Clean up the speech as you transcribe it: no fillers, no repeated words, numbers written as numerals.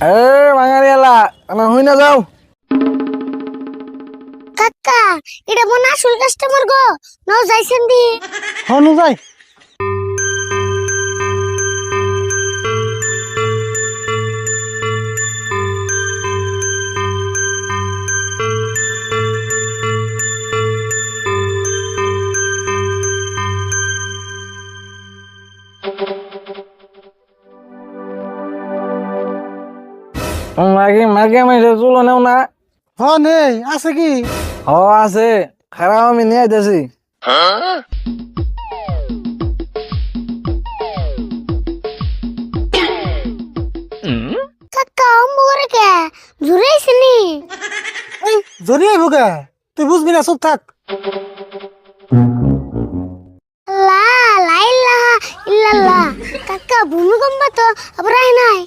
এ বাঙালি এলা হই না যাও। কাকা এটা মনে আসল কাস্টমার গো নাও যাইছেন দি হনু যাই। মাকে মাকে আমি চুলো নেও না। হ নেই আছে কি? হ আছে, খারাপ আমি নিয়ে আইতেছি। কাকা অম্বরে কে জুড়ে আইছেনি এই জড়িয়ে ভোগে তুই বুঝবি না, চুপ থাক। লা লা ইলাহা ইল্লাল্লাহ কাকা ভূমিকম্প তো আবার আয় নাই